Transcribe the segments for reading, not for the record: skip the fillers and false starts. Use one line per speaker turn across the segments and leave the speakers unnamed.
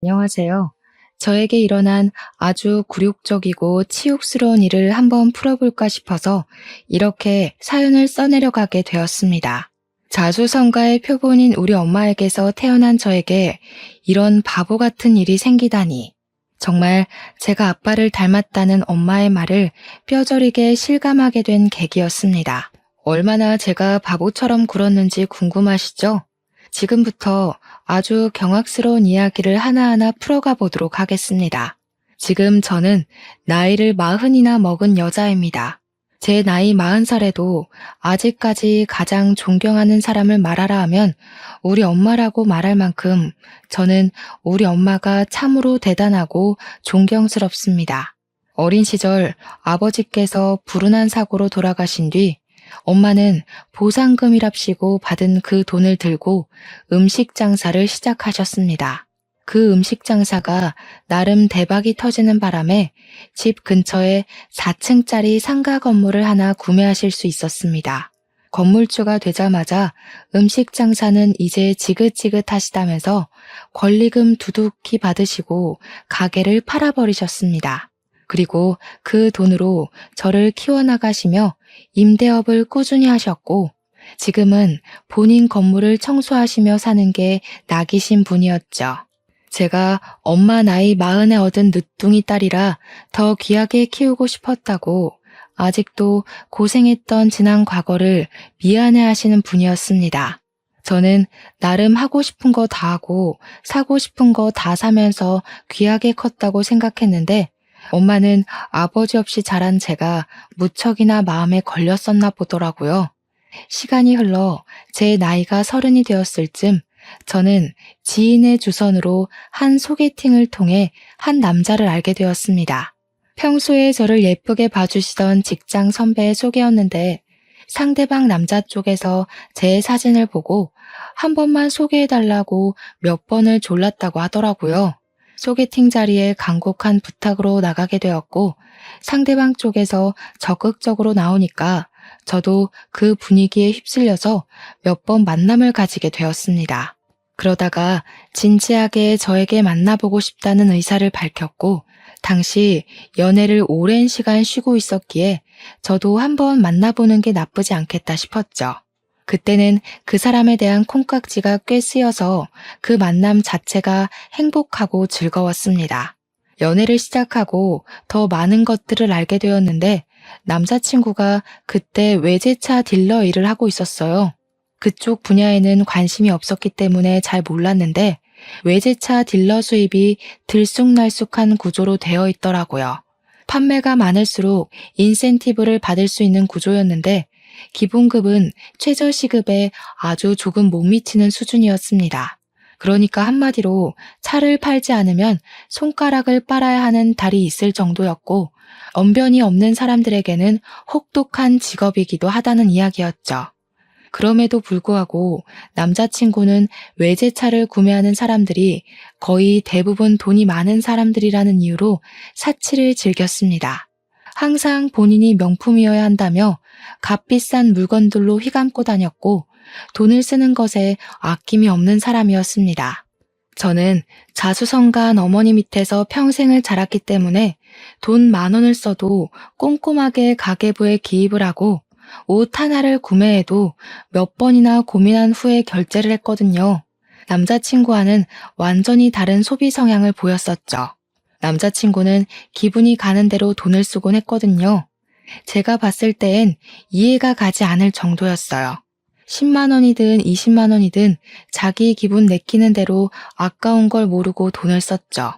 안녕하세요. 저에게 일어난 아주 굴욕적이고 치욕스러운 일을 한번 풀어볼까 싶어서 이렇게 사연을 써내려가게 되었습니다. 자수성가의 표본인 우리 엄마에게서 태어난 저에게 이런 바보 같은 일이 생기다니. 정말 제가 아빠를 닮았다는 엄마의 말을 뼈저리게 실감하게 된 계기였습니다. 얼마나 제가 바보처럼 굴었는지 궁금하시죠? 지금부터 아주 경악스러운 이야기를 하나하나 풀어가 보도록 하겠습니다. 지금 저는 나이를 40이나 먹은 여자입니다. 제 나이 40살에도 아직까지 가장 존경하는 사람을 말하라 하면 우리 엄마라고 말할 만큼 저는 우리 엄마가 참으로 대단하고 존경스럽습니다. 어린 시절 아버지께서 불운한 사고로 돌아가신 뒤 엄마는 보상금이랍시고 받은 그 돈을 들고 음식 장사를 시작하셨습니다. 그 음식 장사가 나름 대박이 터지는 바람에 집 근처에 4층짜리 상가 건물을 하나 구매하실 수 있었습니다. 건물주가 되자마자 음식 장사는 이제 지긋지긋하시다면서 권리금 두둑히 받으시고 가게를 팔아버리셨습니다. 그리고 그 돈으로 저를 키워나가시며 임대업을 꾸준히 하셨고 지금은 본인 건물을 청소하시며 사는 게 낙이신 분이었죠. 제가 엄마 나이 40에 얻은 늦둥이 딸이라 더 귀하게 키우고 싶었다고 아직도 고생했던 지난 과거를 미안해 하시는 분이었습니다. 저는 나름 하고 싶은 거 다 하고 사고 싶은 거 다 사면서 귀하게 컸다고 생각했는데 엄마는 아버지 없이 자란 제가 무척이나 마음에 걸렸었나 보더라고요. 시간이 흘러 제 나이가 30이 되었을 쯤 저는 지인의 주선으로 한 소개팅을 통해 한 남자를 알게 되었습니다. 평소에 저를 예쁘게 봐주시던 직장 선배의 소개였는데 상대방 남자 쪽에서 제 사진을 보고 한 번만 소개해달라고 몇 번을 졸랐다고 하더라고요. 소개팅 자리에 간곡한 부탁으로 나가게 되었고 상대방 쪽에서 적극적으로 나오니까 저도 그 분위기에 휩쓸려서 몇 번 만남을 가지게 되었습니다. 그러다가 진지하게 저에게 만나보고 싶다는 의사를 밝혔고 당시 연애를 오랜 시간 쉬고 있었기에 저도 한번 만나보는 게 나쁘지 않겠다 싶었죠. 그때는 그 사람에 대한 콩깍지가 꽤 쓰여서 그 만남 자체가 행복하고 즐거웠습니다. 연애를 시작하고 더 많은 것들을 알게 되었는데 남자친구가 그때 외제차 딜러 일을 하고 있었어요. 그쪽 분야에는 관심이 없었기 때문에 잘 몰랐는데 외제차 딜러 수입이 들쑥날쑥한 구조로 되어 있더라고요. 판매가 많을수록 인센티브를 받을 수 있는 구조였는데 기본급은 최저시급에 아주 조금 못 미치는 수준이었습니다. 그러니까 한마디로 차를 팔지 않으면 손가락을 빨아야 하는 달이 있을 정도였고 언변이 없는 사람들에게는 혹독한 직업이기도 하다는 이야기였죠. 그럼에도 불구하고 남자친구는 외제차를 구매하는 사람들이 거의 대부분 돈이 많은 사람들이라는 이유로 사치를 즐겼습니다. 항상 본인이 명품이어야 한다며 값비싼 물건들로 휘감고 다녔고 돈을 쓰는 것에 아낌이 없는 사람이었습니다. 저는 자수성가한 어머니 밑에서 평생을 자랐기 때문에 돈 10,000원을 써도 꼼꼼하게 가계부에 기입을 하고 옷 하나를 구매해도 몇 번이나 고민한 후에 결제를 했거든요. 남자친구와는 완전히 다른 소비 성향을 보였었죠. 남자친구는 기분이 가는 대로 돈을 쓰곤 했거든요. 제가 봤을 땐 이해가 가지 않을 정도였어요. 10만 원이든 20만 원이든 자기 기분 내키는 대로 아까운 걸 모르고 돈을 썼죠.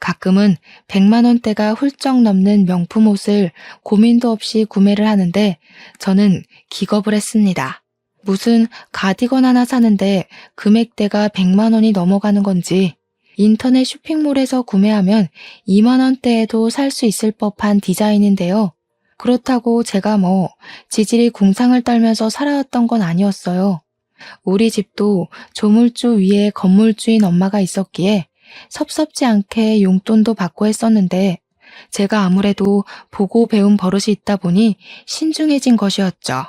가끔은 100만 원대가 훌쩍 넘는 명품 옷을 고민도 없이 구매를 하는데 저는 기겁을 했습니다. 무슨 가디건 하나 사는데 금액대가 100만 원이 넘어가는 건지 인터넷 쇼핑몰에서 구매하면 2만 원대에도 살 수 있을 법한 디자인인데요. 그렇다고 제가 지질이 궁상을 떨면서 살아왔던 건 아니었어요. 우리 집도 조물주 위에 건물주인 엄마가 있었기에 섭섭지 않게 용돈도 받고 했었는데 제가 아무래도 보고 배운 버릇이 있다 보니 신중해진 것이었죠.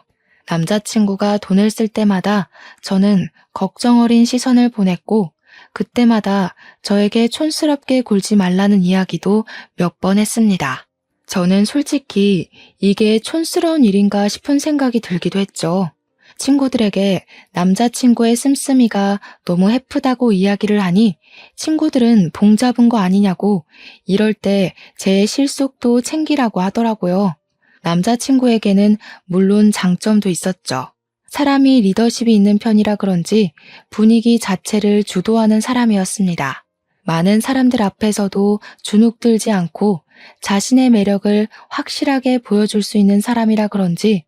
남자친구가 돈을 쓸 때마다 저는 걱정 어린 시선을 보냈고 그때마다 저에게 촌스럽게 굴지 말라는 이야기도 몇 번 했습니다. 저는 솔직히 이게 촌스러운 일인가 싶은 생각이 들기도 했죠. 친구들에게 남자친구의 씀씀이가 너무 해프다고 이야기를 하니 친구들은 봉 잡은 거 아니냐고 이럴 때 제 실속도 챙기라고 하더라고요. 남자친구에게는 물론 장점도 있었죠. 사람이 리더십이 있는 편이라 그런지 분위기 자체를 주도하는 사람이었습니다. 많은 사람들 앞에서도 주눅들지 않고 자신의 매력을 확실하게 보여줄 수 있는 사람이라 그런지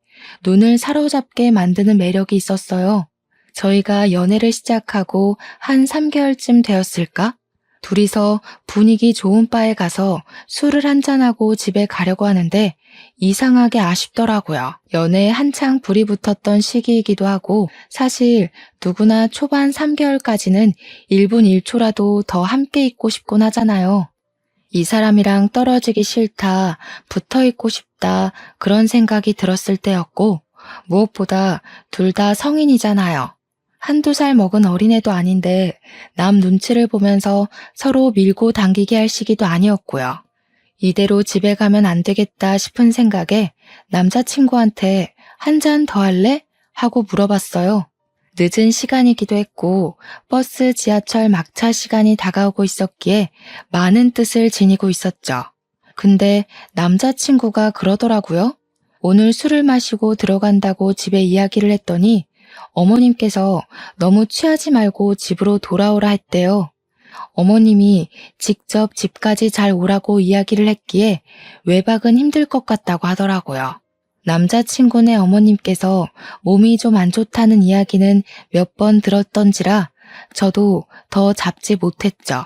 눈을 사로잡게 만드는 매력이 있었어요. 저희가 연애를 시작하고 한 3개월쯤 되었을까? 둘이서 분위기 좋은 바에 가서 술을 한잔하고 집에 가려고 하는데 이상하게 아쉽더라고요. 연애에 한창 불이 붙었던 시기이기도 하고 사실 누구나 초반 3개월까지는 1분 1초라도 더 함께 있고 싶곤 하잖아요. 이 사람이랑 떨어지기 싫다, 붙어 있고 싶다, 그런 생각이 들었을 때였고, 무엇보다 둘 다 성인이잖아요. 한두 살 먹은 어린애도 아닌데, 남 눈치를 보면서 서로 밀고 당기게 할 시기도 아니었고요. 이대로 집에 가면 안 되겠다 싶은 생각에 남자친구한테 한 잔 더 할래? 하고 물어봤어요. 늦은 시간이기도 했고 버스, 지하철 막차 시간이 다가오고 있었기에 많은 뜻을 지니고 있었죠. 근데 남자친구가 그러더라고요. 오늘 술을 마시고 들어간다고 집에 이야기를 했더니 어머님께서 너무 취하지 말고 집으로 돌아오라 했대요. 어머님이 직접 집까지 잘 오라고 이야기를 했기에 외박은 힘들 것 같다고 하더라고요. 남자친구네 어머님께서 몸이 좀 안 좋다는 이야기는 몇 번 들었던지라 저도 더 잡지 못했죠.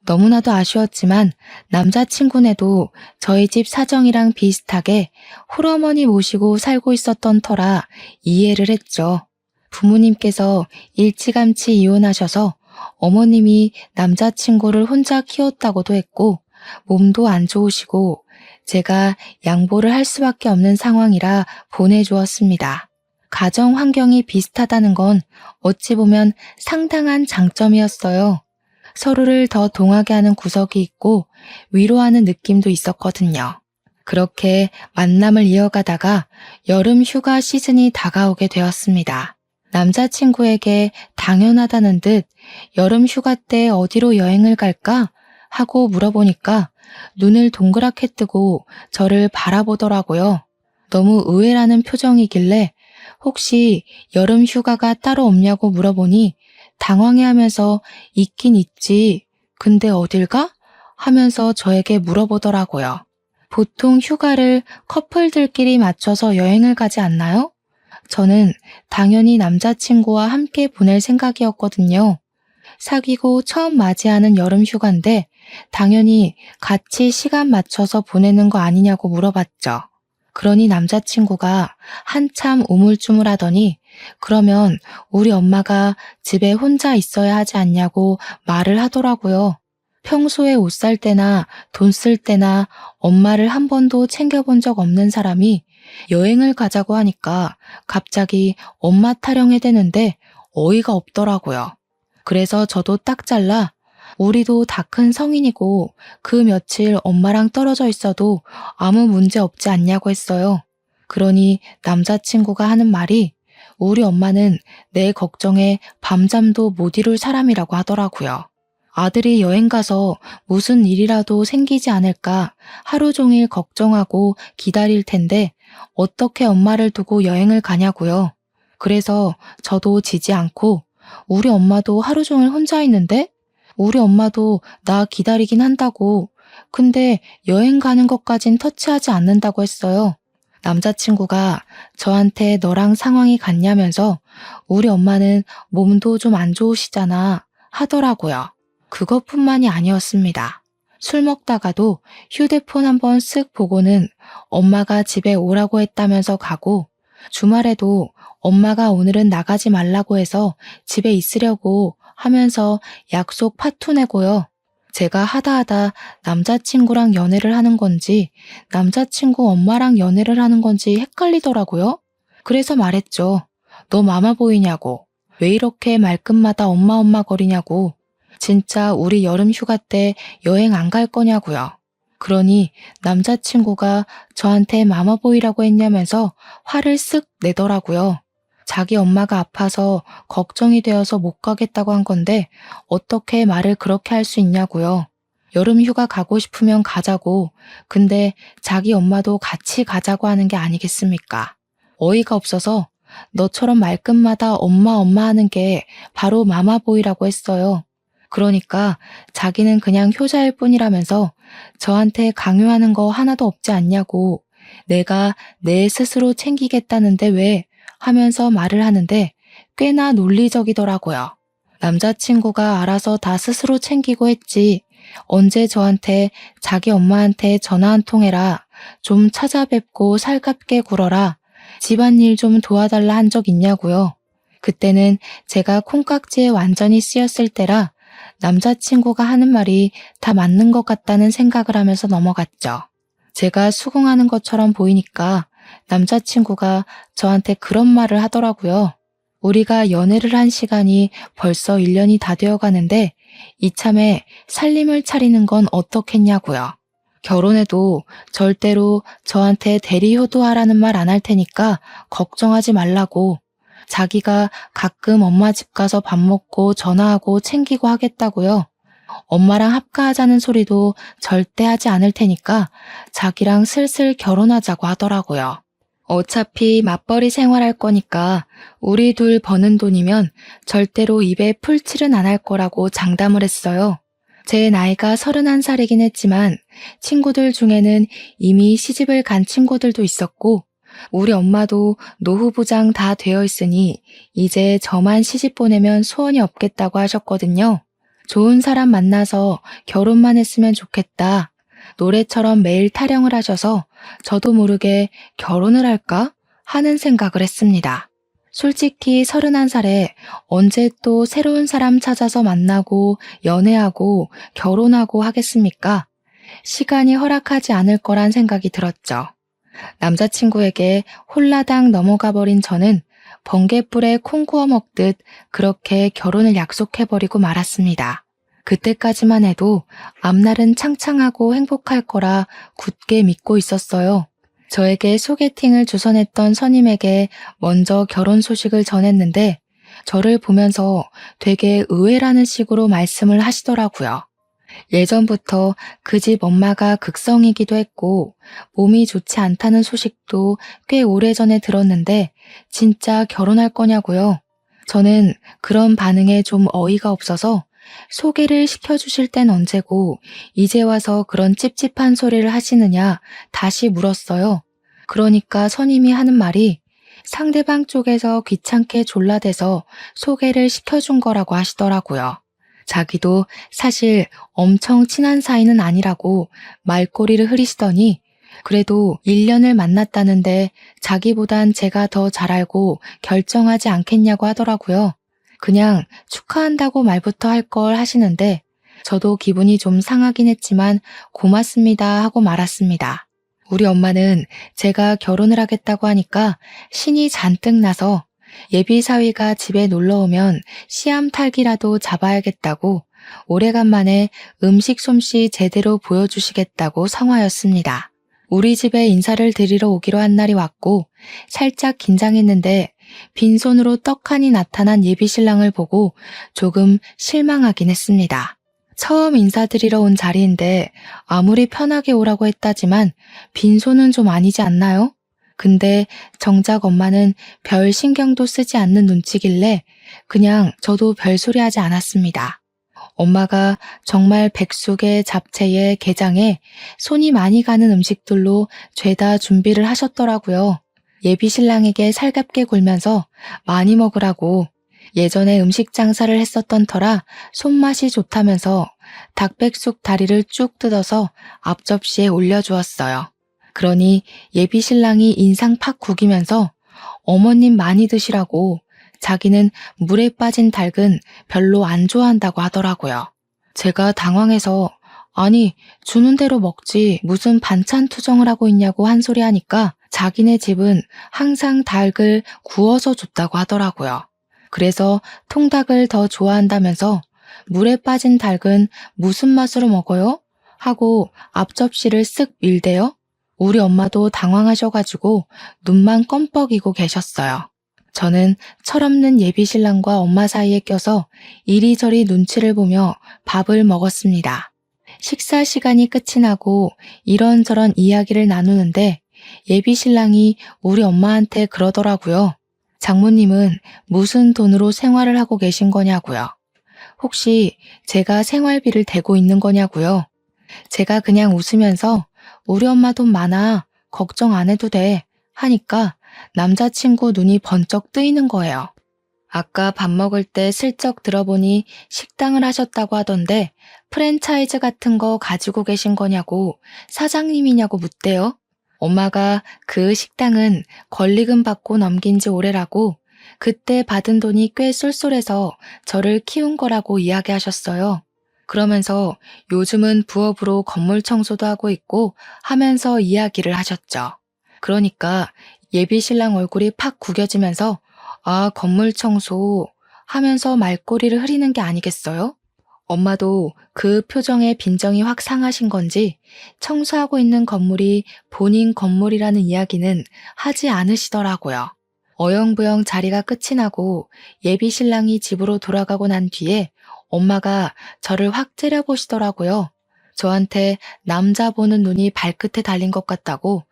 너무나도 아쉬웠지만 남자친구네도 저희 집 사정이랑 비슷하게 홀어머니 모시고 살고 있었던 터라 이해를 했죠. 부모님께서 일찌감치 이혼하셔서 어머님이 남자친구를 혼자 키웠다고도 했고 몸도 안 좋으시고 제가 양보를 할 수밖에 없는 상황이라 보내주었습니다. 가정 환경이 비슷하다는 건 어찌 보면 상당한 장점이었어요. 서로를 더 동하게 하는 구석이 있고 위로하는 느낌도 있었거든요. 그렇게 만남을 이어가다가 여름 휴가 시즌이 다가오게 되었습니다. 남자친구에게 당연하다는 듯 여름 휴가 때 어디로 여행을 갈까? 하고 물어보니까 눈을 동그랗게 뜨고 저를 바라보더라고요. 너무 의외라는 표정이길래 혹시 여름 휴가가 따로 없냐고 물어보니 당황해하면서 있긴 있지. 근데 어딜 가? 하면서 저에게 물어보더라고요. 보통 휴가를 커플들끼리 맞춰서 여행을 가지 않나요? 저는 당연히 남자친구와 함께 보낼 생각이었거든요. 사귀고 처음 맞이하는 여름 휴가인데 당연히 같이 시간 맞춰서 보내는 거 아니냐고 물어봤죠. 그러니 남자친구가 한참 우물쭈물하더니 그러면 우리 엄마가 집에 혼자 있어야 하지 않냐고 말을 하더라고요. 평소에 옷 살 때나 돈 쓸 때나 엄마를 한 번도 챙겨본 적 없는 사람이 여행을 가자고 하니까 갑자기 엄마 타령해 대는데 어이가 없더라고요. 그래서 저도 딱 잘라 우리도 다 큰 성인이고 그 며칠 엄마랑 떨어져 있어도 아무 문제 없지 않냐고 했어요. 그러니 남자친구가 하는 말이 우리 엄마는 내 걱정에 밤잠도 못 이룰 사람이라고 하더라고요. 아들이 여행 가서 무슨 일이라도 생기지 않을까 하루 종일 걱정하고 기다릴 텐데 어떻게 엄마를 두고 여행을 가냐고요. 그래서 저도 지지 않고 우리 엄마도 하루 종일 혼자 있는데 우리 엄마도 나 기다리긴 한다고. 근데 여행 가는 것까진 터치하지 않는다고 했어요. 남자친구가 저한테 너랑 상황이 같냐면서 우리 엄마는 몸도 좀 안 좋으시잖아 하더라고요. 그것뿐만이 아니었습니다. 술 먹다가도 휴대폰 한번 쓱 보고는 엄마가 집에 오라고 했다면서 가고 주말에도 엄마가 오늘은 나가지 말라고 해서 집에 있으려고 하면서 약속 파토 내고요. 제가 하다 남자친구랑 연애를 하는 건지 남자친구 엄마랑 연애를 하는 건지 헷갈리더라고요. 그래서 말했죠. 너 마마 보이냐고. 왜 이렇게 말끝마다 엄마 거리냐고. 진짜 우리 여름 휴가 때 여행 안 갈 거냐고요. 그러니 남자친구가 저한테 마마보이라고 했냐면서 화를 쓱 내더라고요. 자기 엄마가 아파서 걱정이 되어서 못 가겠다고 한 건데 어떻게 말을 그렇게 할 수 있냐고요. 여름 휴가 가고 싶으면 가자고. 근데 자기 엄마도 같이 가자고 하는 게 아니겠습니까? 어이가 없어서 너처럼 말끝마다 엄마 엄마 하는 게 바로 마마보이라고 했어요. 그러니까 자기는 그냥 효자일 뿐이라면서 저한테 강요하는 거 하나도 없지 않냐고, 내가 내 스스로 챙기겠다는데 왜 하면서 말을 하는데 꽤나 논리적이더라고요. 남자친구가 알아서 다 스스로 챙기고 했지. 언제 저한테 자기 엄마한테 전화 한 통 해라, 좀 찾아뵙고 살갑게 굴어라, 집안일 좀 도와달라 한 적 있냐고요. 그때는 제가 콩깍지에 완전히 쓰였을 때라 남자친구가 하는 말이 다 맞는 것 같다는 생각을 하면서 넘어갔죠. 제가 수긍하는 것처럼 보이니까 남자친구가 저한테 그런 말을 하더라고요. 우리가 연애를 한 시간이 벌써 1년이 다 되어 가는데 이참에 살림을 차리는 건 어떻겠냐고요. 결혼해도 절대로 저한테 대리효도하라는 말 안 할 테니까 걱정하지 말라고, 자기가 가끔 엄마 집 가서 밥 먹고 전화하고 챙기고 하겠다고요. 엄마랑 합가하자는 소리도 절대 하지 않을 테니까 자기랑 슬슬 결혼하자고 하더라고요. 어차피 맞벌이 생활할 거니까 우리 둘 버는 돈이면 절대로 입에 풀칠은 안 할 거라고 장담을 했어요. 제 나이가 31살이긴 했지만 친구들 중에는 이미 시집을 간 친구들도 있었고 우리 엄마도 노후부장 다 되어 있으니 이제 저만 시집 보내면 소원이 없겠다고 하셨거든요. 좋은 사람 만나서 결혼만 했으면 좋겠다. 노래처럼 매일 타령을 하셔서 저도 모르게 결혼을 할까 하는 생각을 했습니다. 솔직히 31살에 언제 또 새로운 사람 찾아서 만나고 연애하고 결혼하고 하겠습니까? 시간이 허락하지 않을 거란 생각이 들었죠. 남자친구에게 홀라당 넘어가 버린 저는 번갯불에 콩 구워 먹듯 그렇게 결혼을 약속해버리고 말았습니다. 그때까지만 해도 앞날은 창창하고 행복할 거라 굳게 믿고 있었어요. 저에게 소개팅을 주선했던 선임에게 먼저 결혼 소식을 전했는데 저를 보면서 되게 의외라는 식으로 말씀을 하시더라고요. 예전부터 그 집 엄마가 극성이기도 했고 몸이 좋지 않다는 소식도 꽤 오래전에 들었는데 진짜 결혼할 거냐고요. 저는 그런 반응에 좀 어이가 없어서 소개를 시켜주실 땐 언제고 이제 와서 그런 찝찝한 소리를 하시느냐 다시 물었어요. 그러니까 선임이 하는 말이 상대방 쪽에서 귀찮게 졸라대서 소개를 시켜준 거라고 하시더라고요. 자기도 사실 엄청 친한 사이는 아니라고 말꼬리를 흐리시더니 그래도 1년을 만났다는데 자기보단 제가 더 잘 알고 결정하지 않겠냐고 하더라고요. 그냥 축하한다고 말부터 할 걸 하시는데 저도 기분이 좀 상하긴 했지만 고맙습니다 하고 말았습니다. 우리 엄마는 제가 결혼을 하겠다고 하니까 신이 잔뜩 나서 예비 사위가 집에 놀러 오면 씨암 탈기라도 잡아야겠다고 오래간만에 음식 솜씨 제대로 보여주시겠다고 성화였습니다. 우리 집에 인사를 드리러 오기로 한 날이 왔고 살짝 긴장했는데 빈손으로 떡하니 나타난 예비 신랑을 보고 조금 실망하긴 했습니다. 처음 인사드리러 온 자리인데 아무리 편하게 오라고 했다지만 빈손은 좀 아니지 않나요? 근데 정작 엄마는 별 신경도 쓰지 않는 눈치길래 그냥 저도 별소리 하지 않았습니다. 엄마가 정말 백숙에 잡채에 게장에 손이 많이 가는 음식들로 죄다 준비를 하셨더라고요. 예비 신랑에게 살갑게 굴면서 많이 먹으라고, 예전에 음식 장사를 했었던 터라 손맛이 좋다면서 닭백숙 다리를 쭉 뜯어서 앞접시에 올려주었어요. 그러니 예비 신랑이 인상 팍 구기면서 어머님 많이 드시라고, 자기는 물에 빠진 닭은 별로 안 좋아한다고 하더라고요. 제가 당황해서 아니 주는 대로 먹지 무슨 반찬 투정을 하고 있냐고 한 소리 하니까 자기네 집은 항상 닭을 구워서 줬다고 하더라고요. 그래서 통닭을 더 좋아한다면서 물에 빠진 닭은 무슨 맛으로 먹어요? 하고 앞접시를 쓱 밀대요. 우리 엄마도 당황하셔가지고 눈만 껌뻑이고 계셨어요. 저는 철없는 예비신랑과 엄마 사이에 껴서 이리저리 눈치를 보며 밥을 먹었습니다. 식사 시간이 끝이 나고 이런저런 이야기를 나누는데 예비신랑이 우리 엄마한테 그러더라고요. 장모님은 무슨 돈으로 생활을 하고 계신 거냐고요. 혹시 제가 생활비를 대고 있는 거냐고요. 제가 그냥 웃으면서 우리 엄마 돈 많아. 걱정 안 해도 돼. 하니까 남자친구 눈이 번쩍 뜨이는 거예요. 아까 밥 먹을 때 슬쩍 들어보니 식당을 하셨다고 하던데 프랜차이즈 같은 거 가지고 계신 거냐고 사장님이냐고 묻대요. 엄마가 그 식당은 권리금 받고 넘긴 지 오래라고 그때 받은 돈이 꽤 쏠쏠해서 저를 키운 거라고 이야기하셨어요. 그러면서 요즘은 부업으로 건물 청소도 하고 있고 하면서 이야기를 하셨죠. 그러니까 예비신랑 얼굴이 팍 구겨지면서 아, 건물 청소 하면서 말꼬리를 흐리는 게 아니겠어요? 엄마도 그 표정에 빈정이 확 상하신 건지 청소하고 있는 건물이 본인 건물이라는 이야기는 하지 않으시더라고요. 어영부영 자리가 끝이 나고 예비신랑이 집으로 돌아가고 난 뒤에 엄마가 저를 확 째려보시더라고요. 저한테 남자 보는 눈이 발끝에 달린 것 같다고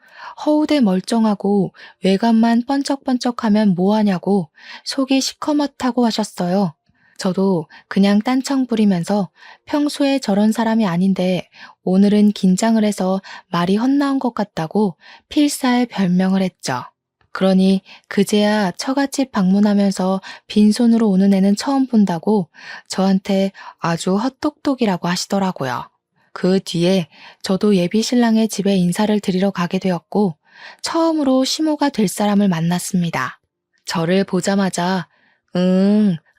허우대 멀쩡하고 외관만 번쩍번쩍하면 뭐하냐고 속이 시커멓다고 하셨어요. 저도 그냥 딴청 부리면서 평소에 저런 사람이 아닌데 오늘은 긴장을 해서 말이 헛나온 것 같다고 필사의 별명을 했죠. 그러니 그제야 처갓집 방문하면서 빈손으로 오는 애는 처음 본다고 저한테 아주 헛똑똑이라고 하시더라고요. 그 뒤에 저도 예비신랑의 집에 인사를 드리러 가게 되었고 처음으로 시모가 될 사람을 만났습니다. 저를 보자마자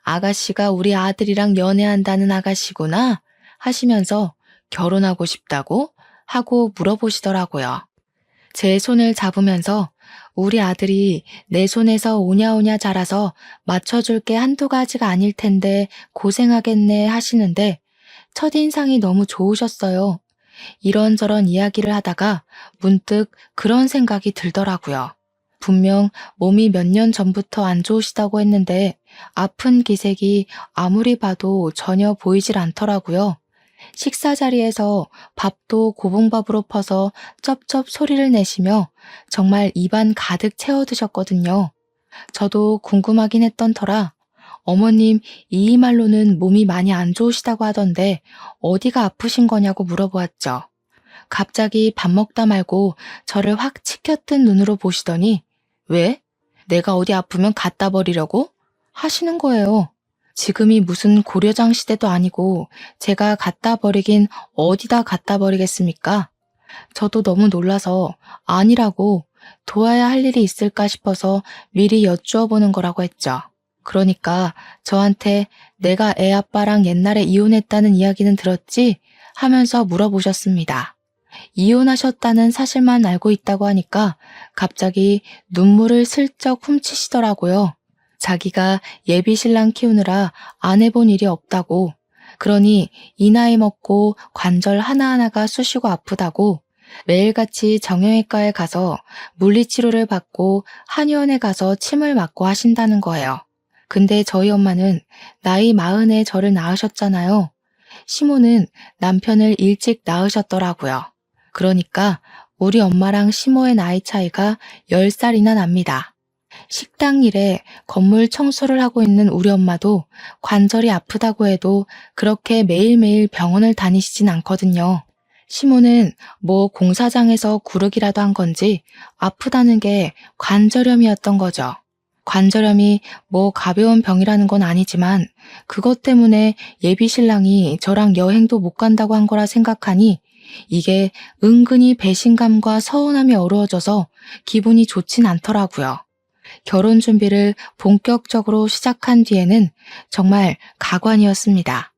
아가씨가 우리 아들이랑 연애한다는 아가씨구나 하시면서 결혼하고 싶다고 하고 물어보시더라고요. 제 손을 잡으면서 우리 아들이 내 손에서 오냐오냐 자라서 맞춰줄 게 한두 가지가 아닐 텐데 고생하겠네 하시는데 첫인상이 너무 좋으셨어요. 이런저런 이야기를 하다가 문득 그런 생각이 들더라고요. 분명 몸이 몇 년 전부터 안 좋으시다고 했는데 아픈 기색이 아무리 봐도 전혀 보이질 않더라고요. 식사 자리에서 밥도 고봉밥으로 퍼서 쩝쩝 소리를 내시며 정말 입안 가득 채워 드셨거든요. 저도 궁금하긴 했던 터라 어머님 이 말로는 몸이 많이 안 좋으시다고 하던데 어디가 아프신 거냐고 물어보았죠. 갑자기 밥 먹다 말고 저를 확 치켜뜬 눈으로 보시더니 왜? 내가 어디 아프면 갖다 버리려고? 하시는 거예요. 지금이 무슨 고려장 시대도 아니고 제가 갖다 버리긴 어디다 갖다 버리겠습니까? 저도 너무 놀라서 아니라고 도와야 할 일이 있을까 싶어서 미리 여쭈어 보는 거라고 했죠. 그러니까 저한테 내가 애 아빠랑 옛날에 이혼했다는 이야기는 들었지? 하면서 물어보셨습니다. 이혼하셨다는 사실만 알고 있다고 하니까 갑자기 눈물을 슬쩍 훔치시더라고요. 자기가 예비신랑 키우느라 안 해본 일이 없다고. 그러니 이 나이 먹고 관절 하나하나가 쑤시고 아프다고 매일같이 정형외과에 가서 물리치료를 받고 한의원에 가서 침을 맞고 하신다는 거예요. 근데 저희 엄마는 나이 40에 저를 낳으셨잖아요. 시모는 남편을 일찍 낳으셨더라고요. 그러니까 우리 엄마랑 시모의 나이 차이가 10살이나 납니다. 식당 일에 건물 청소를 하고 있는 우리 엄마도 관절이 아프다고 해도 그렇게 매일매일 병원을 다니시진 않거든요. 시모는 뭐 공사장에서 구르기라도 한 건지 아프다는 게 관절염이었던 거죠. 관절염이 뭐 가벼운 병이라는 건 아니지만 그것 때문에 예비신랑이 저랑 여행도 못 간다고 한 거라 생각하니 이게 은근히 배신감과 서운함이 어우러져서 기분이 좋진 않더라고요. 결혼 준비를 본격적으로 시작한 뒤에는 정말 가관이었습니다.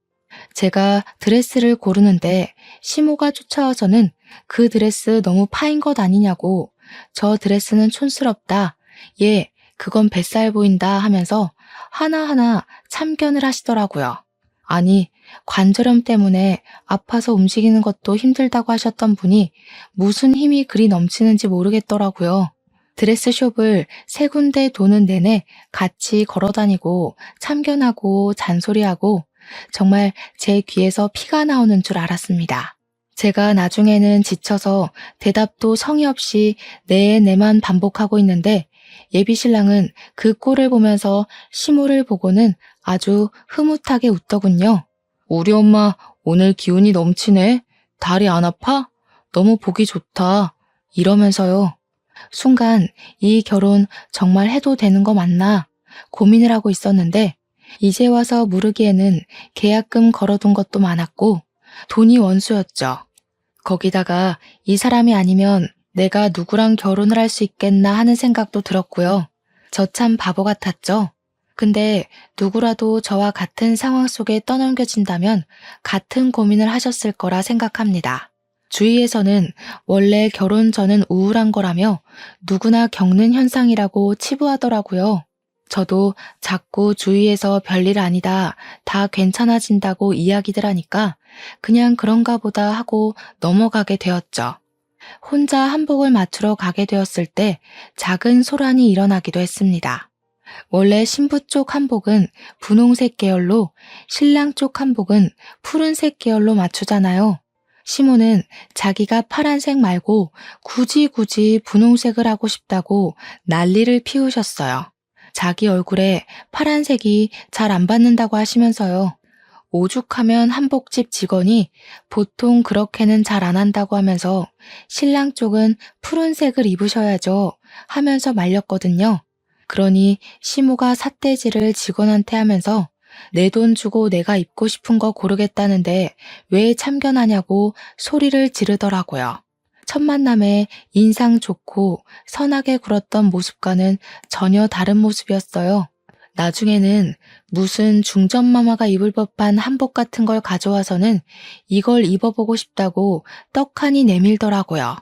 제가 드레스를 고르는데 시모가 쫓아와서는 그 드레스 너무 파인 것 아니냐고 저 드레스는 촌스럽다. 얘 그건 뱃살 보인다 하면서 하나하나 참견을 하시더라고요. 아니 관절염 때문에 아파서 움직이는 것도 힘들다고 하셨던 분이 무슨 힘이 그리 넘치는지 모르겠더라고요. 드레스숍을 세 군데 도는 내내 같이 걸어다니고 참견하고 잔소리하고 정말 제 귀에서 피가 나오는 줄 알았습니다. 제가 나중에는 지쳐서 대답도 성의 없이 네만 반복하고 있는데 예비 신랑은 그 꼴을 보면서 시모를 보고는 아주 흐뭇하게 웃더군요. 우리 엄마 오늘 기운이 넘치네. 다리 안 아파? 너무 보기 좋다. 이러면서요. 순간 이 결혼 정말 해도 되는 거 맞나 고민을 하고 있었는데 이제 와서 물으기에는 계약금 걸어둔 것도 많았고 돈이 원수였죠. 거기다가 이 사람이 아니면 내가 누구랑 결혼을 할 수 있겠나 하는 생각도 들었고요. 저 참 바보 같았죠. 근데 누구라도 저와 같은 상황 속에 떠넘겨진다면 같은 고민을 하셨을 거라 생각합니다. 주위에서는 원래 결혼 전은 우울한 거라며 누구나 겪는 현상이라고 치부하더라고요. 저도 자꾸 주위에서 별일 아니다, 다 괜찮아진다고 이야기들 하니까 그냥 그런가 보다 하고 넘어가게 되었죠. 혼자 한복을 맞추러 가게 되었을 때 작은 소란이 일어나기도 했습니다. 원래 신부 쪽 한복은 분홍색 계열로 신랑 쪽 한복은 푸른색 계열로 맞추잖아요. 시모는 자기가 파란색 말고 굳이 분홍색을 하고 싶다고 난리를 피우셨어요. 자기 얼굴에 파란색이 잘 안 받는다고 하시면서요. 오죽하면 한복집 직원이 보통 그렇게는 잘 안 한다고 하면서 신랑 쪽은 푸른색을 입으셔야죠 하면서 말렸거든요. 그러니 시모가 삿대질을 직원한테 하면서 내 돈 주고 내가 입고 싶은 거 고르겠다는데 왜 참견하냐고 소리를 지르더라고요. 첫 만남에 인상 좋고 선하게 굴었던 모습과는 전혀 다른 모습이었어요. 나중에는 무슨 중전마마가 입을 법한 한복 같은 걸 가져와서는 이걸 입어보고 싶다고 떡하니 내밀더라고요.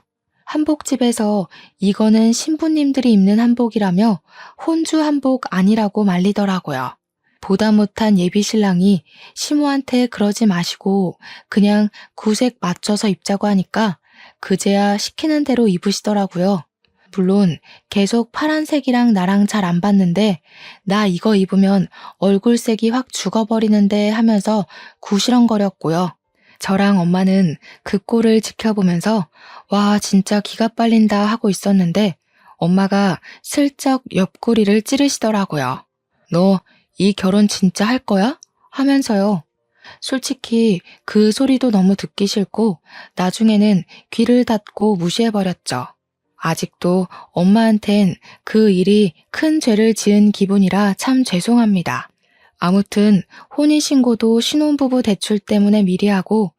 한복집에서 이거는 신부님들이 입는 한복이라며 혼주 한복 아니라고 말리더라고요. 보다 못한 예비 신랑이 시모한테 그러지 마시고 그냥 구색 맞춰서 입자고 하니까 그제야 시키는 대로 입으시더라고요. 물론 계속 파란색이랑 나랑 잘 안 받는데 나 이거 입으면 얼굴색이 확 죽어버리는데 하면서 구시렁거렸고요. 저랑 엄마는 그 꼴을 지켜보면서 와 진짜 기가 빨린다 하고 있었는데 엄마가 슬쩍 옆구리를 찌르시더라고요. 너 이 결혼 진짜 할 거야? 하면서요. 솔직히 그 소리도 너무 듣기 싫고 나중에는 귀를 닫고 무시해버렸죠. 아직도 엄마한텐 그 일이 큰 죄를 지은 기분이라 참 죄송합니다. 아무튼 혼인신고도 신혼부부 대출 때문에 미리 하고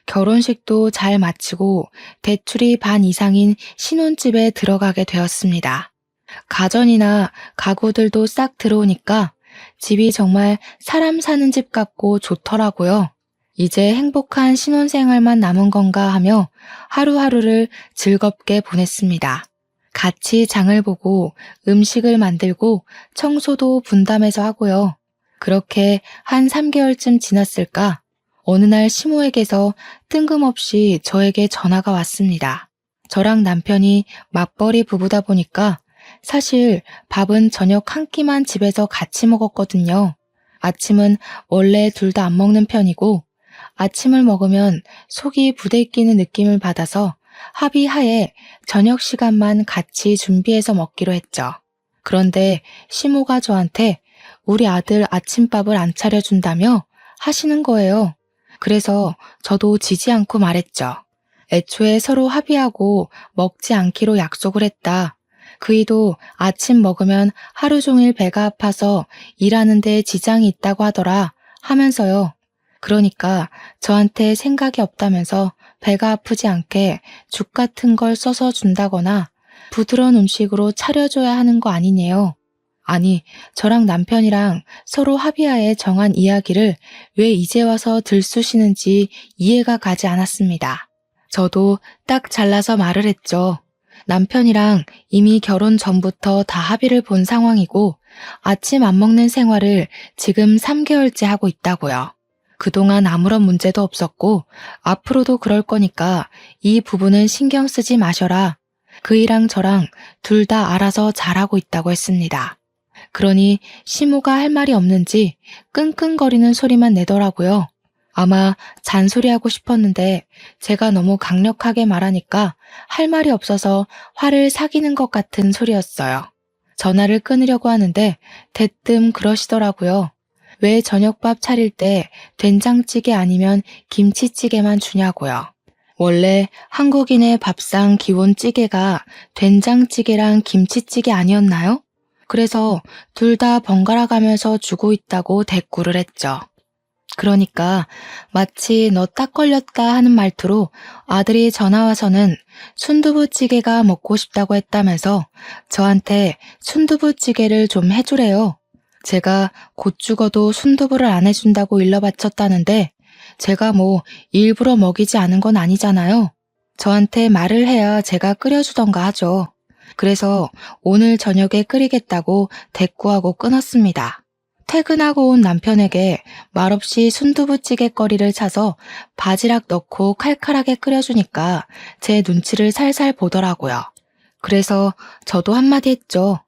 결혼식도 잘 마치고 대출이 반 이상인 신혼집에 들어가게 되었습니다. 가전이나 가구들도 싹 들어오니까 집이 정말 사람 사는 집 같고 좋더라고요. 이제 행복한 신혼생활만 남은 건가 하며 하루하루를 즐겁게 보냈습니다. 같이 장을 보고 음식을 만들고 청소도 분담해서 하고요. 그렇게 한 3개월쯤 지났을까? 어느 날 시모에게서 뜬금없이 저에게 전화가 왔습니다. 저랑 남편이 맞벌이 부부다 보니까 사실 밥은 저녁 한 끼만 집에서 같이 먹었거든요. 아침은 원래 둘 다 안 먹는 편이고 아침을 먹으면 속이 부대끼는 느낌을 받아서 합의하에 저녁 시간만 같이 준비해서 먹기로 했죠. 그런데 시모가 저한테 우리 아들 아침밥을 안 차려준다며 하시는 거예요. 그래서 저도 지지 않고 말했죠. 애초에 서로 합의하고 먹지 않기로 약속을 했다. 그이도 아침 먹으면 하루 종일 배가 아파서 일하는데 지장이 있다고 하더라 하면서요. 그러니까 저한테 생각이 없다면서 배가 아프지 않게 죽 같은 걸 써서 준다거나 부드러운 음식으로 차려줘야 하는 거 아니네요. 아니, 저랑 남편이랑 서로 합의하에 정한 이야기를 왜 이제 와서 들쑤시는지 이해가 가지 않았습니다. 저도 딱 잘라서 말을 했죠. 남편이랑 이미 결혼 전부터 다 합의를 본 상황이고 아침 안 먹는 생활을 지금 3개월째 하고 있다고요. 그동안 아무런 문제도 없었고 앞으로도 그럴 거니까 이 부분은 신경 쓰지 마셔라. 그이랑 저랑 둘 다 알아서 잘하고 있다고 했습니다. 그러니 시모가 할 말이 없는지 끙끙거리는 소리만 내더라고요. 아마 잔소리하고 싶었는데 제가 너무 강력하게 말하니까 할 말이 없어서 화를 사귀는 것 같은 소리였어요. 전화를 끊으려고 하는데 대뜸 그러시더라고요. 왜 저녁밥 차릴 때 된장찌개 아니면 김치찌개만 주냐고요. 원래 한국인의 밥상 기본 찌개가 된장찌개랑 김치찌개 아니었나요? 그래서 둘 다 번갈아 가면서 주고 있다고 대꾸를 했죠. 그러니까 마치 너 딱 걸렸다 하는 말투로 아들이 전화와서는 순두부찌개가 먹고 싶다고 했다면서 저한테 순두부찌개를 좀 해주래요. 제가 곧 죽어도 순두부를 안 해준다고 일러바쳤다는데 제가 뭐 일부러 먹이지 않은 건 아니잖아요. 저한테 말을 해야 제가 끓여주던가 하죠. 그래서 오늘 저녁에 끓이겠다고 대꾸하고 끊었습니다. 퇴근하고 온 남편에게 말없이 순두부찌개 거리를 차서 바지락 넣고 칼칼하게 끓여주니까 제 눈치를 살살 보더라고요. 그래서 저도 한마디 했죠.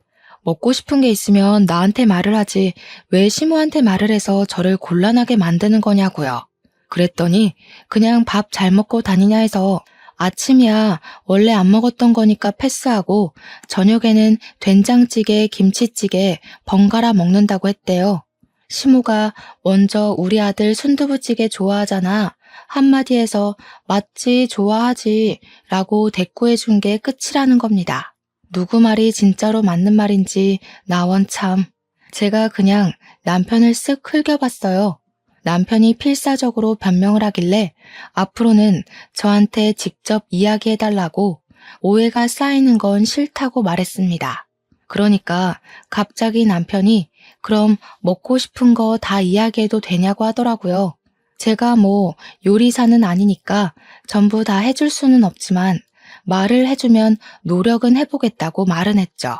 먹고 싶은 게 있으면 나한테 말을 하지 왜 시모한테 말을 해서 저를 곤란하게 만드는 거냐고요. 그랬더니 그냥 밥 잘 먹고 다니냐 해서 아침이야 원래 안 먹었던 거니까 패스하고 저녁에는 된장찌개, 김치찌개 번갈아 먹는다고 했대요. 시모가 먼저 우리 아들 순두부찌개 좋아하잖아. 한마디 해서 맞지 좋아하지 라고 대꾸해 준 게 끝이라는 겁니다. 누구 말이 진짜로 맞는 말인지 나원 참. 제가 그냥 남편을 쓱 흘겨봤어요. 남편이 필사적으로 변명을 하길래 앞으로는 저한테 직접 이야기해달라고 오해가 쌓이는 건 싫다고 말했습니다. 그러니까 갑자기 남편이 그럼 먹고 싶은 거 다 이야기해도 되냐고 하더라고요. 제가 뭐 요리사는 아니니까 전부 다 해줄 수는 없지만 말을 해주면 노력은 해보겠다고 말은 했죠.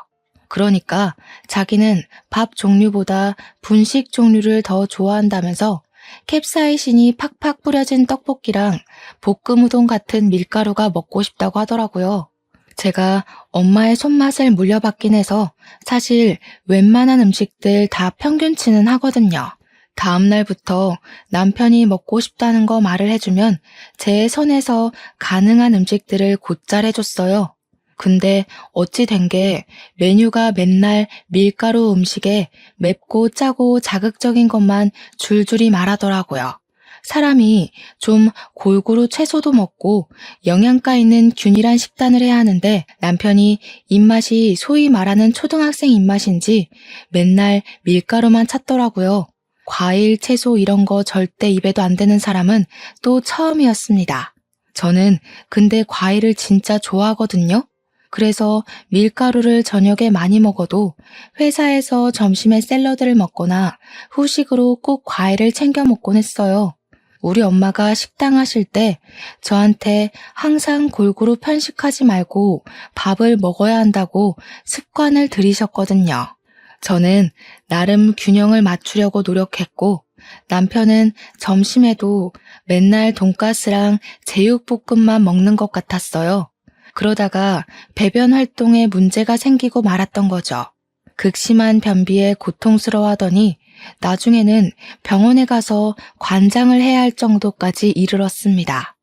그러니까 자기는 밥 종류보다 분식 종류를 더 좋아한다면서 캡사이신이 팍팍 뿌려진 떡볶이랑 볶음 우동 같은 밀가루가 먹고 싶다고 하더라고요. 제가 엄마의 손맛을 물려받긴 해서 사실 웬만한 음식들 다 평균치는 하거든요. 다음 날부터 남편이 먹고 싶다는 거 말을 해주면 제 선에서 가능한 음식들을 곧잘 해줬어요. 근데 어찌 된 게 메뉴가 맨날 밀가루 음식에 맵고 짜고 자극적인 것만 줄줄이 말하더라고요. 사람이 좀 골고루 채소도 먹고 영양가 있는 균일한 식단을 해야 하는데 남편이 입맛이 소위 말하는 초등학생 입맛인지 맨날 밀가루만 찾더라고요. 과일, 채소 이런 거 절대 입에도 안 되는 사람은 또 처음이었습니다. 저는 근데 과일을 진짜 좋아하거든요. 그래서 밀가루를 저녁에 많이 먹어도 회사에서 점심에 샐러드를 먹거나 후식으로 꼭 과일을 챙겨 먹곤 했어요. 우리 엄마가 식당 하실 때 저한테 항상 골고루 편식하지 말고 밥을 먹어야 한다고 습관을 들이셨거든요. 저는 나름 균형을 맞추려고 노력했고 남편은 점심에도 맨날 돈가스랑 제육볶음만 먹는 것 같았어요. 그러다가 배변 활동에 문제가 생기고 말았던 거죠. 극심한 변비에 고통스러워하더니 나중에는 병원에 가서 관장을 해야 할 정도까지 이르렀습니다.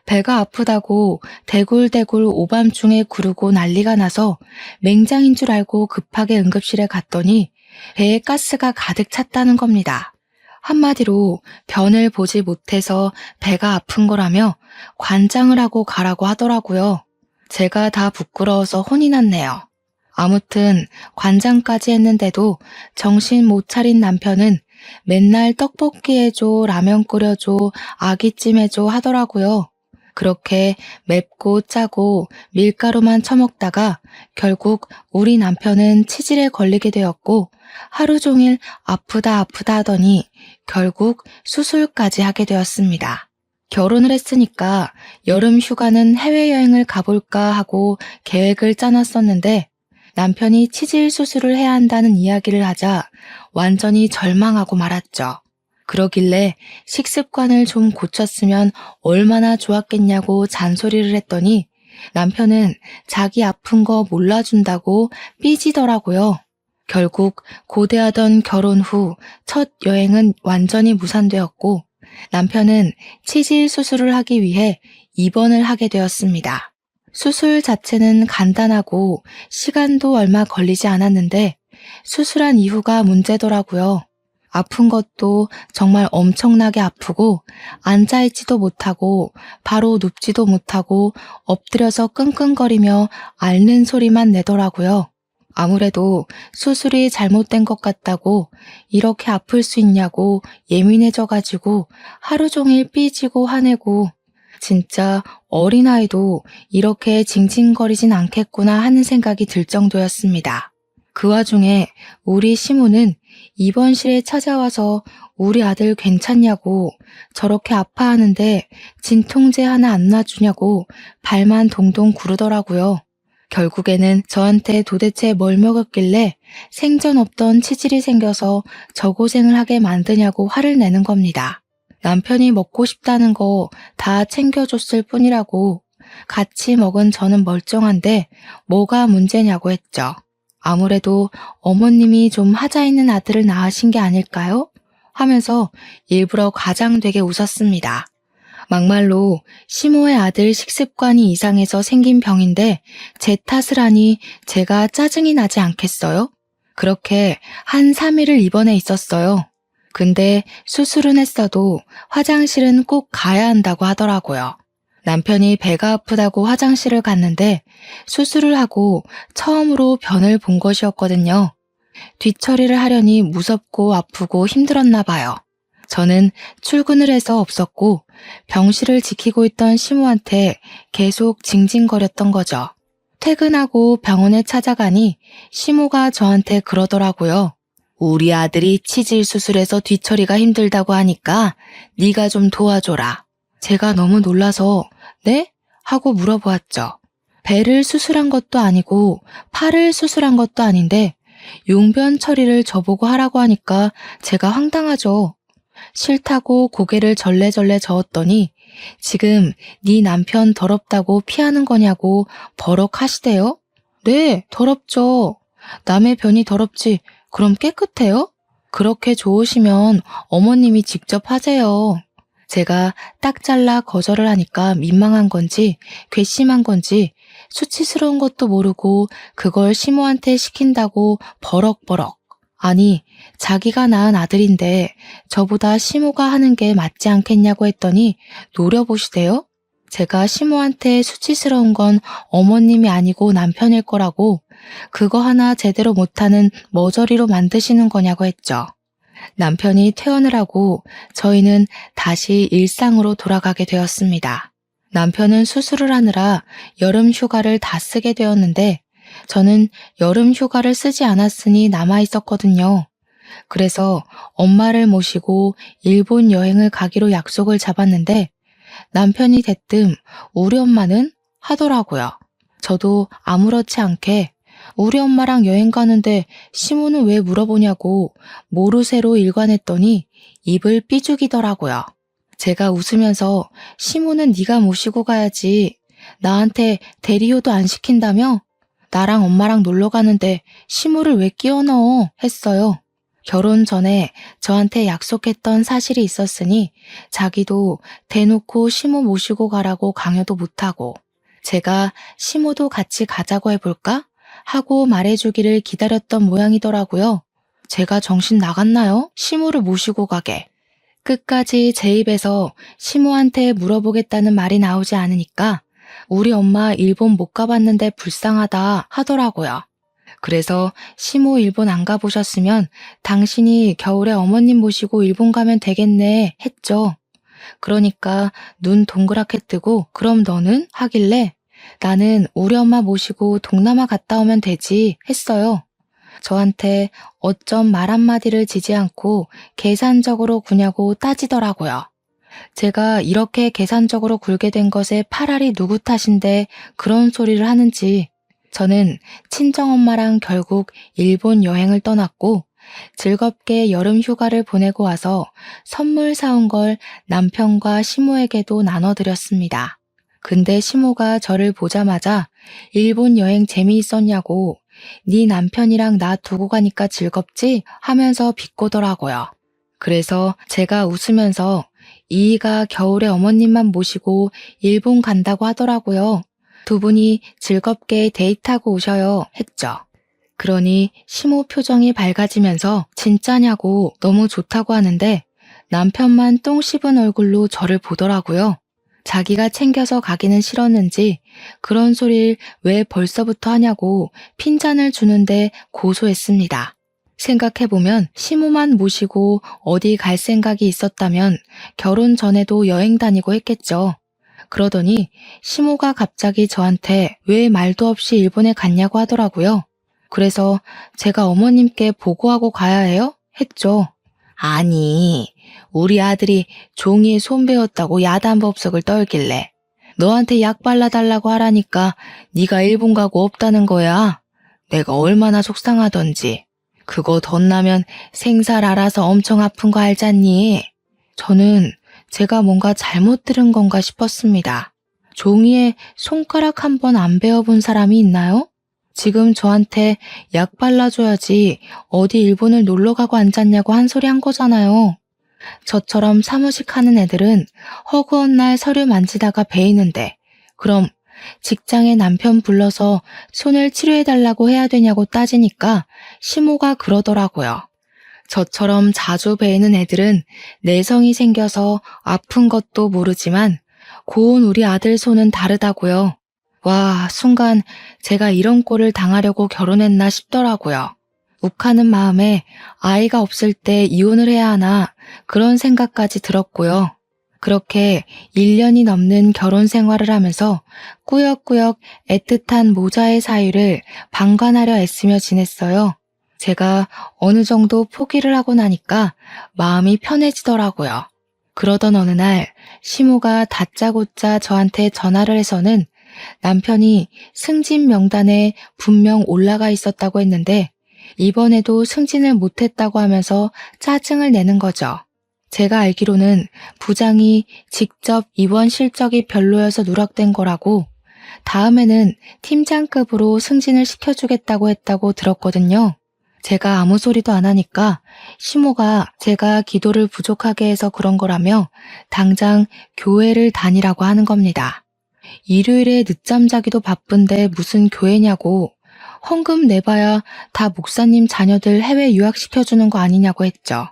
배가 아프다고 대굴대굴 오밤중에 구르고 난리가 나서 맹장인 줄 알고 급하게 응급실에 갔더니 배에 가스가 가득 찼다는 겁니다. 한마디로 변을 보지 못해서 배가 아픈 거라며 관장을 하고 가라고 하더라고요. 제가 다 부끄러워서 혼이 났네요. 아무튼 관장까지 했는데도 정신 못 차린 남편은 맨날 떡볶이 해줘, 라면 끓여줘, 아기찜 해줘 하더라고요. 그렇게 맵고 짜고 밀가루만 처먹다가 결국 우리 남편은 치질에 걸리게 되었고 하루 종일 아프다 하더니 결국 수술까지 하게 되었습니다. 결혼을 했으니까 여름 휴가는 해외여행을 가볼까 하고 계획을 짜놨었는데 남편이 치질 수술을 해야 한다는 이야기를 하자 완전히 절망하고 말았죠. 그러길래 식습관을 좀 고쳤으면 얼마나 좋았겠냐고 잔소리를 했더니 남편은 자기 아픈 거 몰라준다고 삐지더라고요. 결국 고대하던 결혼 후 첫 여행은 완전히 무산되었고 남편은 치질 수술을 하기 위해 입원을 하게 되었습니다. 수술 자체는 간단하고 시간도 얼마 걸리지 않았는데 수술한 이후가 문제더라고요. 아픈 것도 정말 엄청나게 아프고 앉아있지도 못하고 바로 눕지도 못하고 엎드려서 끙끙거리며 앓는 소리만 내더라고요. 아무래도 수술이 잘못된 것 같다고 이렇게 아플 수 있냐고 예민해져가지고 하루 종일 삐지고 화내고 진짜 어린아이도 이렇게 징징거리진 않겠구나 하는 생각이 들 정도였습니다. 그 와중에 우리 시모는 입원실에 찾아와서 우리 아들 괜찮냐고 저렇게 아파하는데 진통제 하나 안 놔주냐고 발만 동동 구르더라고요. 결국에는 저한테 도대체 뭘 먹었길래 생전 없던 치질이 생겨서 저 고생을 하게 만드냐고 화를 내는 겁니다. 남편이 먹고 싶다는 거 다 챙겨줬을 뿐이라고 같이 먹은 저는 멀쩡한데 뭐가 문제냐고 했죠. 아무래도 어머님이 좀 하자 있는 아들을 낳으신 게 아닐까요? 하면서 일부러 과장되게 웃었습니다. 막말로 시모의 아들 식습관이 이상해서 생긴 병인데 제 탓을 하니 제가 짜증이 나지 않겠어요? 그렇게 한 3일을 입원해 있었어요. 근데 수술은 했어도 화장실은 꼭 가야 한다고 하더라고요. 남편이 배가 아프다고 화장실을 갔는데 수술을 하고 처음으로 변을 본 것이었거든요. 뒤처리를 하려니 무섭고 아프고 힘들었나 봐요. 저는 출근을 해서 없었고 병실을 지키고 있던 시모한테 계속 징징거렸던 거죠. 퇴근하고 병원에 찾아가니 시모가 저한테 그러더라고요. 우리 아들이 치질 수술해서 뒤처리가 힘들다고 하니까 네가 좀 도와줘라. 제가 너무 놀라서 네? 하고 물어보았죠. 배를 수술한 것도 아니고 팔을 수술한 것도 아닌데 용변 처리를 저보고 하라고 하니까 제가 황당하죠. 싫다고 고개를 절레절레 저었더니 지금 네 남편 더럽다고 피하는 거냐고 버럭하시대요. 네, 더럽죠. 남의 변이 더럽지 그럼 깨끗해요? 그렇게 좋으시면 어머님이 직접 하세요. 제가 딱 잘라 거절을 하니까 민망한 건지 괘씸한 건지 수치스러운 것도 모르고 그걸 시모한테 시킨다고 버럭버럭. 아니, 자기가 낳은 아들인데 저보다 시모가 하는 게 맞지 않겠냐고 했더니 노려보시대요? 제가 시모한테 수치스러운 건 어머님이 아니고 남편일 거라고 그거 하나 제대로 못하는 머저리로 만드시는 거냐고 했죠. 남편이 퇴원을 하고 저희는 다시 일상으로 돌아가게 되었습니다. 남편은 수술을 하느라 여름 휴가를 다 쓰게 되었는데 저는 여름 휴가를 쓰지 않았으니 남아 있었거든요. 그래서 엄마를 모시고 일본 여행을 가기로 약속을 잡았는데 남편이 대뜸 우리 엄마는 하더라고요. 저도 아무렇지 않게 우리 엄마랑 여행 가는데 시모는 왜 물어보냐고 모르쇠로 일관했더니 입을 삐죽이더라고요. 제가 웃으면서 시모는 네가 모시고 가야지. 나한테 대리효도 안 시킨다며? 나랑 엄마랑 놀러 가는데 시모를 왜 끼워 넣어? 했어요. 결혼 전에 저한테 약속했던 사실이 있었으니 자기도 대놓고 시모 모시고 가라고 강요도 못하고 제가 시모도 같이 가자고 해볼까? 하고 말해주기를 기다렸던 모양이더라고요. 제가 정신 나갔나요? 시모를 모시고 가게. 끝까지 제 입에서 시모한테 물어보겠다는 말이 나오지 않으니까 우리 엄마 일본 못 가봤는데 불쌍하다 하더라고요. 그래서 시모 일본 안 가보셨으면 당신이 겨울에 어머님 모시고 일본 가면 되겠네 했죠. 그러니까 눈 동그랗게 뜨고 그럼 너는? 하길래 나는 우리 엄마 모시고 동남아 갔다 오면 되지 했어요. 저한테 어쩜 말 한마디를 지지 않고 계산적으로 구냐고 따지더라고요. 제가 이렇게 계산적으로 굴게 된 것에 파랄이 누구 탓인데 그런 소리를 하는지 저는 친정엄마랑 결국 일본 여행을 떠났고 즐겁게 여름 휴가를 보내고 와서 선물 사온 걸 남편과 시모에게도 나눠드렸습니다. 근데 시모가 저를 보자마자 일본 여행 재미있었냐고 네 남편이랑 나 두고 가니까 즐겁지? 하면서 비꼬더라고요. 그래서 제가 웃으면서 이이가 겨울에 어머님만 모시고 일본 간다고 하더라고요. 두 분이 즐겁게 데이트하고 오셔요 했죠. 그러니 시모 표정이 밝아지면서 진짜냐고 너무 좋다고 하는데 남편만 똥 씹은 얼굴로 저를 보더라고요. 자기가 챙겨서 가기는 싫었는지 그런 소리를 왜 벌써부터 하냐고 핀잔을 주는데 고소했습니다. 생각해보면 시모만 모시고 어디 갈 생각이 있었다면 결혼 전에도 여행 다니고 했겠죠. 그러더니 시모가 갑자기 저한테 왜 말도 없이 일본에 갔냐고 하더라고요. 그래서 제가 어머님께 보고하고 가야 해요? 했죠. 아니, 우리 아들이 종이에 손 베었다고 야단법석을 떨길래 너한테 약 발라달라고 하라니까 네가 일본 가고 없다는 거야. 내가 얼마나 속상하던지. 그거 덧나면 생살 알아서 엄청 아픈 거 알잖니? 저는 제가 뭔가 잘못 들은 건가 싶었습니다. 종이에 손가락 한 번 안 베어본 사람이 있나요? 지금 저한테 약 발라줘야지 어디 일본을 놀러 가고 앉았냐고 한 소리 한 거잖아요. 저처럼 사무직하는 애들은 허구한 날 서류 만지다가 베이는데 그럼 직장에 남편 불러서 손을 치료해달라고 해야 되냐고 따지니까 시모가 그러더라고요. 저처럼 자주 베이는 애들은 내성이 생겨서 아픈 것도 모르지만 고운 우리 아들 손은 다르다고요. 와, 순간 제가 이런 꼴을 당하려고 결혼했나 싶더라고요. 욱하는 마음에 아이가 없을 때 이혼을 해야 하나 그런 생각까지 들었고요. 그렇게 1년이 넘는 결혼 생활을 하면서 꾸역꾸역 애틋한 모자의 사유를 방관하려 애쓰며 지냈어요. 제가 어느 정도 포기를 하고 나니까 마음이 편해지더라고요. 그러던 어느 날 시모가 다짜고짜 저한테 전화를 해서는 남편이 승진 명단에 분명 올라가 있었다고 했는데 이번에도 승진을 못했다고 하면서 짜증을 내는 거죠. 제가 알기로는 부장이 직접 입원 실적이 별로여서 누락된 거라고 다음에는 팀장급으로 승진을 시켜주겠다고 했다고 들었거든요. 제가 아무 소리도 안 하니까 시모가 제가 기도를 부족하게 해서 그런 거라며 당장 교회를 다니라고 하는 겁니다. 일요일에 늦잠 자기도 바쁜데 무슨 교회냐고 헌금 내봐야 다 목사님 자녀들 해외 유학시켜주는 거 아니냐고 했죠.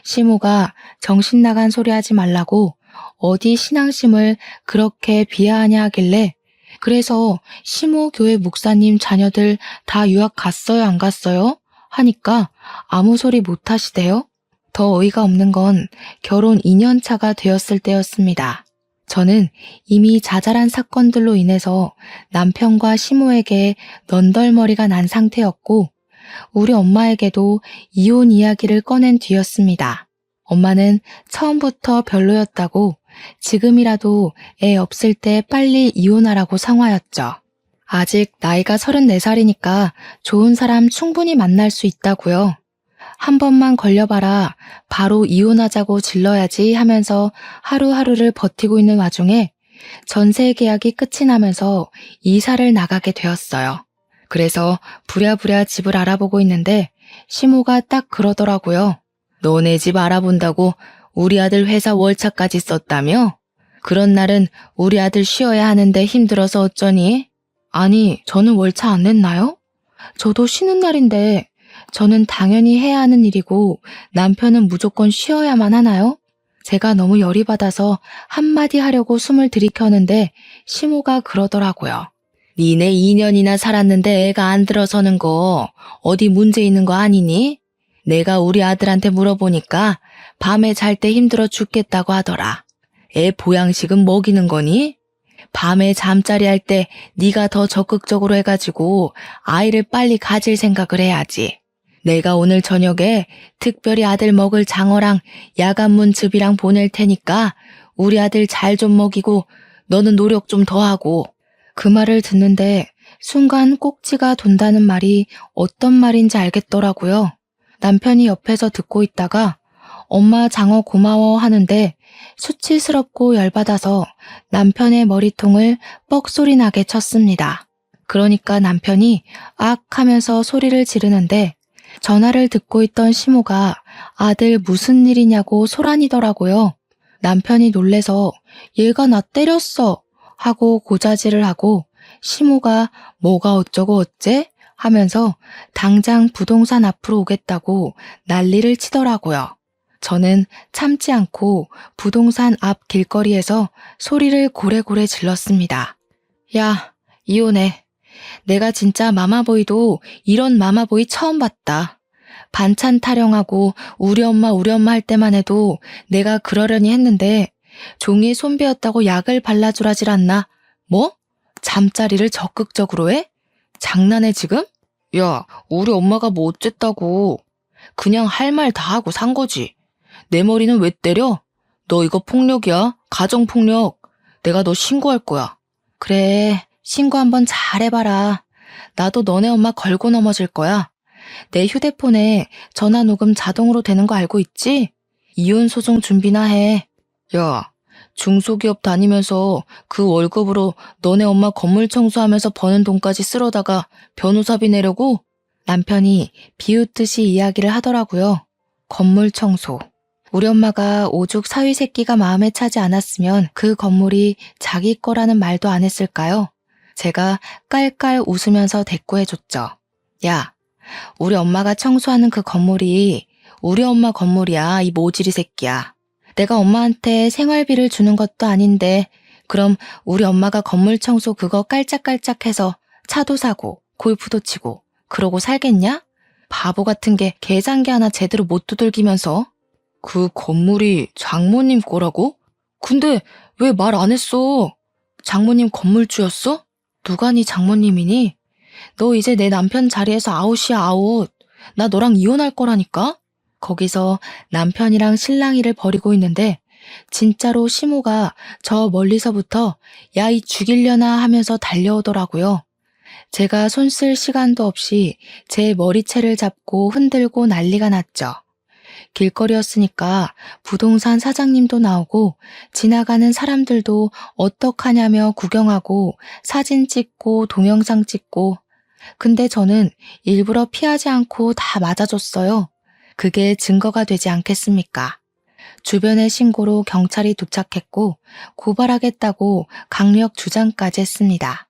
시모가 정신 나간 소리 하지 말라고 어디 신앙심을 그렇게 비하하냐 하길래 그래서 시모 교회 목사님 자녀들 다 유학 갔어요 안 갔어요? 하니까 아무 소리 못 하시대요. 더 어이가 없는 건 결혼 2년 차가 되었을 때였습니다. 저는 이미 자잘한 사건들로 인해서 남편과 시모에게 넌덜머리가 난 상태였고 우리 엄마에게도 이혼 이야기를 꺼낸 뒤였습니다. 엄마는 처음부터 별로였다고 지금이라도 애 없을 때 빨리 이혼하라고 상화였죠. 아직 나이가 34살이니까 좋은 사람 충분히 만날 수 있다고요. 한 번만 걸려봐라 바로 이혼하자고 질러야지 하면서 하루하루를 버티고 있는 와중에 전세 계약이 끝이 나면서 이사를 나가게 되었어요. 그래서 부랴부랴 집을 알아보고 있는데 시모가 딱 그러더라고요. 너네 집 알아본다고 우리 아들 회사 월차까지 썼다며? 그런 날은 우리 아들 쉬어야 하는데 힘들어서 어쩌니? 아니, 저는 월차 안 냈나요? 저도 쉬는 날인데 저는 당연히 해야 하는 일이고 남편은 무조건 쉬어야만 하나요? 제가 너무 열이 받아서 한마디 하려고 숨을 들이켰는데 시모가 그러더라고요. 니네 2년이나 살았는데 애가 안 들어서는 거 어디 문제 있는 거 아니니? 내가 우리 아들한테 물어보니까 밤에 잘 때 힘들어 죽겠다고 하더라. 애 보양식은 먹이는 거니? 밤에 잠자리 할 때 네가 더 적극적으로 해가지고 아이를 빨리 가질 생각을 해야지. 내가 오늘 저녁에 특별히 아들 먹을 장어랑 야간문즙이랑 보낼 테니까 우리 아들 잘 좀 먹이고 너는 노력 좀 더 하고. 그 말을 듣는데 순간 꼭지가 돈다는 말이 어떤 말인지 알겠더라고요. 남편이 옆에서 듣고 있다가 엄마 장어 고마워 하는데 수치스럽고 열받아서 남편의 머리통을 뻑소리 나게 쳤습니다. 그러니까 남편이 악 하면서 소리를 지르는데 전화를 듣고 있던 시모가 아들 무슨 일이냐고 소란이더라고요. 남편이 놀래서 얘가 나 때렸어 하고 고자질을 하고 시모가 뭐가 어쩌고 어째 하면서 당장 부동산 앞으로 오겠다고 난리를 치더라고요. 저는 참지 않고 부동산 앞 길거리에서 소리를 고래고래 질렀습니다. 야, 이혼해. 내가 진짜 마마보이도 이런 마마보이 처음 봤다. 반찬 타령하고 우리 엄마 할 때만 해도 내가 그러려니 했는데 종이에 손 베었다고 약을 발라주라질 않나? 뭐? 잠자리를 적극적으로 해? 장난해 지금? 야, 우리 엄마가 뭐 어쨌다고. 그냥 할 말 다 하고 산 거지. 내 머리는 왜 때려? 너 이거 폭력이야. 가정폭력. 내가 너 신고할 거야. 그래, 신고 한번 잘 해봐라. 나도 너네 엄마 걸고 넘어질 거야. 내 휴대폰에 전화 녹음 자동으로 되는 거 알고 있지? 이혼 소송 준비나 해. 야, 중소기업 다니면서 그 월급으로 너네 엄마 건물 청소하면서 버는 돈까지 쓸어다가 변호사비 내려고? 남편이 비웃듯이 이야기를 하더라고요. 건물 청소. 우리 엄마가 오죽 사위 새끼가 마음에 차지 않았으면 그 건물이 자기 거라는 말도 안 했을까요? 제가 깔깔 웃으면서 대꾸해줬죠. 야, 우리 엄마가 청소하는 그 건물이 우리 엄마 건물이야, 이 모지리 새끼야. 내가 엄마한테 생활비를 주는 것도 아닌데 그럼 우리 엄마가 건물 청소 그거 깔짝깔짝해서 차도 사고 골프도 치고 그러고 살겠냐? 바보 같은 게 계산기 하나 제대로 못 두들기면서. 그 건물이 장모님 거라고? 근데 왜 말 안 했어? 장모님 건물주였어? 누가 네 장모님이니? 너 이제 내 남편 자리에서 아웃이야, 아웃. 나 너랑 이혼할 거라니까? 거기서 남편이랑 실랑이를 벌이고 있는데 진짜로 시모가 저 멀리서부터 야, 이 죽이려나 하면서 달려오더라고요. 제가 손 쓸 시간도 없이 제 머리채를 잡고 흔들고 난리가 났죠. 길거리였으니까 부동산 사장님도 나오고 지나가는 사람들도 어떡하냐며 구경하고 사진 찍고 동영상 찍고. 근데 저는 일부러 피하지 않고 다 맞아줬어요. 그게 증거가 되지 않겠습니까? 주변의 신고로 경찰이 도착했고 고발하겠다고 강력 주장까지 했습니다.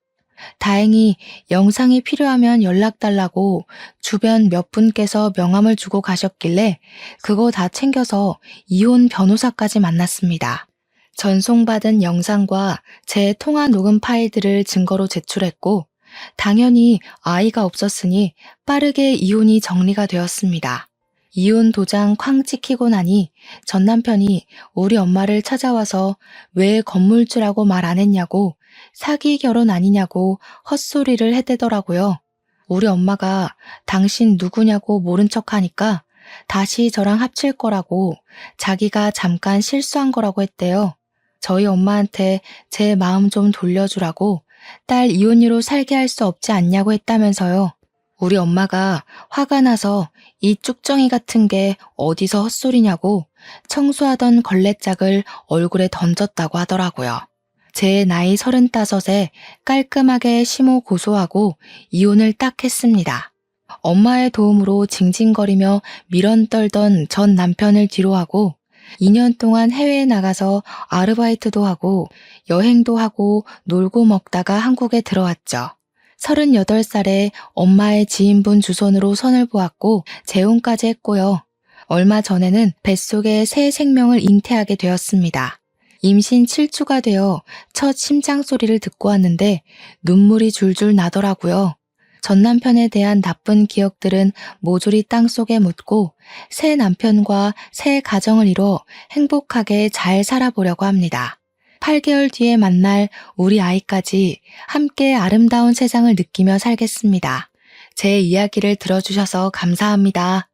다행히 영상이 필요하면 연락달라고 주변 몇 분께서 명함을 주고 가셨길래 그거 다 챙겨서 이혼 변호사까지 만났습니다. 전송받은 영상과 제 통화 녹음 파일들을 증거로 제출했고 당연히 아이가 없었으니 빠르게 이혼이 정리가 되었습니다. 이혼 도장 쾅 찍히고 나니 전 남편이 우리 엄마를 찾아와서 왜 건물주라고 말 안 했냐고 사기 결혼 아니냐고 헛소리를 해대더라고요. 우리 엄마가 당신 누구냐고 모른 척하니까 다시 저랑 합칠 거라고 자기가 잠깐 실수한 거라고 했대요. 저희 엄마한테 제 마음 좀 돌려주라고 딸 이혼이로 살게 할 수 없지 않냐고 했다면서요. 우리 엄마가 화가 나서 이 쭉정이 같은 게 어디서 헛소리냐고 청소하던 걸레짝을 얼굴에 던졌다고 하더라고요. 제 나이 35에 깔끔하게 시모 고소하고 이혼을 딱 했습니다. 엄마의 도움으로 징징거리며 미련 떨던 전 남편을 뒤로하고 2년 동안 해외에 나가서 아르바이트도 하고 여행도 하고 놀고 먹다가 한국에 들어왔죠. 38살에 엄마의 지인분 주선으로 선을 보았고 재혼까지 했고요. 얼마 전에는 뱃속에 새 생명을 잉태하게 되었습니다. 임신 7주가 되어 첫 심장 소리를 듣고 왔는데 눈물이 줄줄 나더라고요. 전 남편에 대한 나쁜 기억들은 모조리 땅속에 묻고 새 남편과 새 가정을 이뤄 행복하게 잘 살아보려고 합니다. 8개월 뒤에 만날 우리 아이까지 함께 아름다운 세상을 느끼며 살겠습니다. 제 이야기를 들어주셔서 감사합니다.